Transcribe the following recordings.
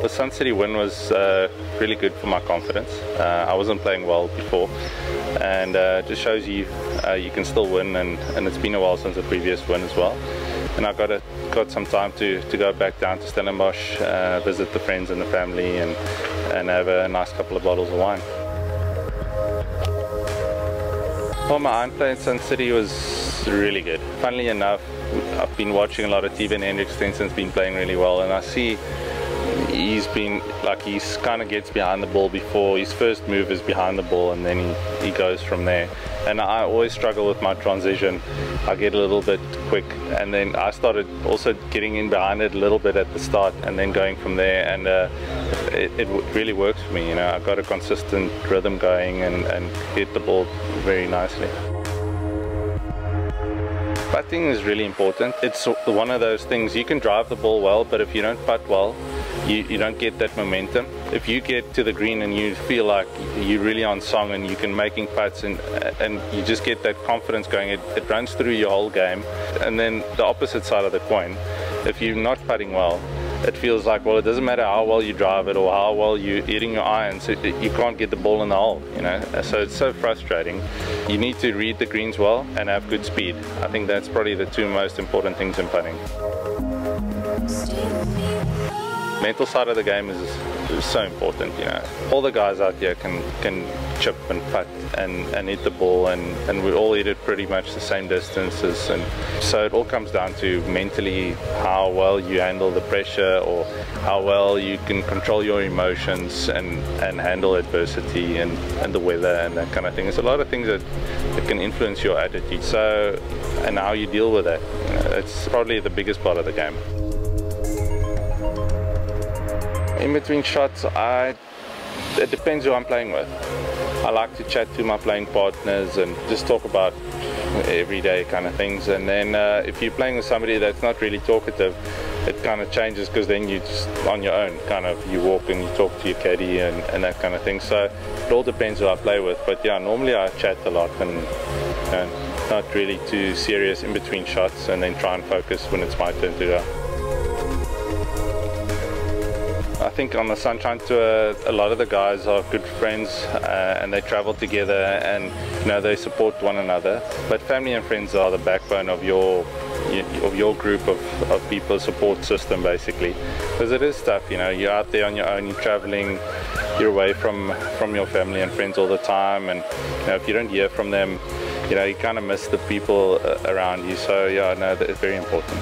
The Sun City win was really good for my confidence. I wasn't playing well before, and it just shows you you can still win, and it's been a while since the previous win as well. And I got some time to go back down to Stellenbosch, visit the friends and the family, and have a nice couple of bottles of wine. Well, my iron play in Sun City was really good. Funnily enough, I've been watching a lot of Steven Hendricks. Stenson's been playing really well, and I see he's kind of gets behind the ball before his first move is behind the ball, and then he goes from there. And I always struggle with my transition. I get a little bit quick, and then I started also getting in behind it a little bit at the start, and then going from there. And it really works for me. You know, I got a consistent rhythm going and hit the ball very nicely. Putting is really important. It's one of those things, you can drive the ball well, but if you don't putt well, you don't get that momentum. If you get to the green and you feel like you're really on song and you can making putts and you just get that confidence going, it runs through your whole game. And then the opposite side of the coin, if you're not putting well, it feels like, well, it doesn't matter how well you drive it or how well you're hitting your irons, you can't get the ball in the hole, you know. So it's so frustrating. You need to read the greens well and have good speed. I think that's probably the two most important things in putting. Mental side of the game is so important, you know. All the guys out here can chip and putt and hit the ball, and we all hit it pretty much the same distances, and so it all comes down to mentally how well you handle the pressure, or how well you can control your emotions and handle adversity and the weather and that kind of thing. There's a lot of things that can influence your attitude, so, and how you deal with that. You know, it's probably the biggest part of the game. In between shots, it depends who I'm playing with. I like to chat to my playing partners and just talk about everyday kind of things. And then if you're playing with somebody that's not really talkative, it kind of changes, because then you're just on your own. Kind of, you walk and you talk to your caddy and that kind of thing. So it all depends who I play with. But yeah, normally I chat a lot and not really too serious in between shots, and then try and focus when it's my turn to go. I think on the Sunshine Tour, a lot of the guys are good friends, and they travel together, and you know, they support one another. But family and friends are the backbone of your group of people, support system basically. Because it is tough, you know, you're out there on your own, you're traveling, you're away from your family and friends all the time, and you know, if you don't hear from them, you know, you kind of miss the people around you. So yeah, no, it's very important.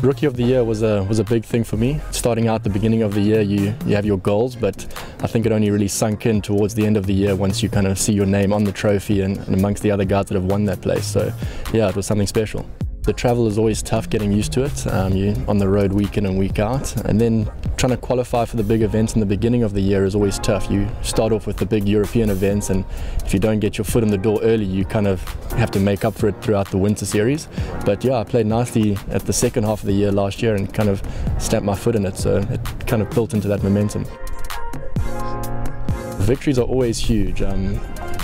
Rookie of the Year was a big thing for me. Starting out the beginning of the year, you have your goals, but I think it only really sunk in towards the end of the year once you kind of see your name on the trophy and amongst the other guys that have won that place. So yeah, it was something special. The travel is always tough, getting used to it. You're on the road week in and week out, and then trying to qualify for the big events in the beginning of the year is always tough. You start off with the big European events, and if you don't get your foot in the door early, you kind of have to make up for it throughout the winter series. But yeah, I played nicely at the second half of the year last year and kind of stamped my foot in it, so it kind of built into that momentum. Victories are always huge.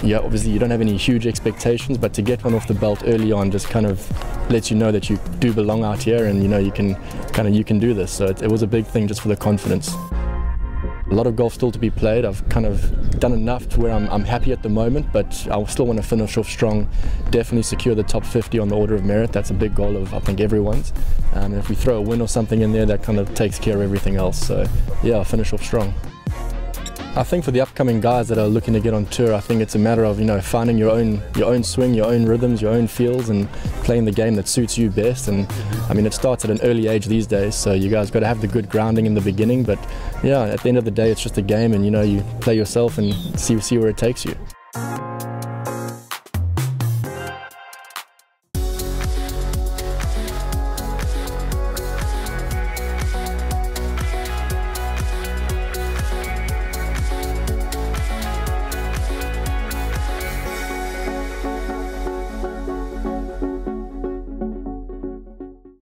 Yeah, obviously you don't have any huge expectations, but to get one off the belt early on just kind of lets you know that you do belong out here, and you know you can do this. So it was a big thing just for the confidence. A lot of golf still to be played. I've kind of done enough to where I'm happy at the moment, but I still want to finish off strong, definitely secure the top 50 on the order of merit. That's a big goal of, I think, everyone's. And if we throw a win or something in there, that kind of takes care of everything else. So yeah, I'll finish off strong. I think for the upcoming guys that are looking to get on tour, I think it's a matter of, you know, finding your own swing, your own rhythms, your own feels, and playing the game that suits you best. And I mean, it starts at an early age these days, so you guys got to have the good grounding in the beginning. But yeah, at the end of the day, it's just a game, and you know, you play yourself and see where it takes you.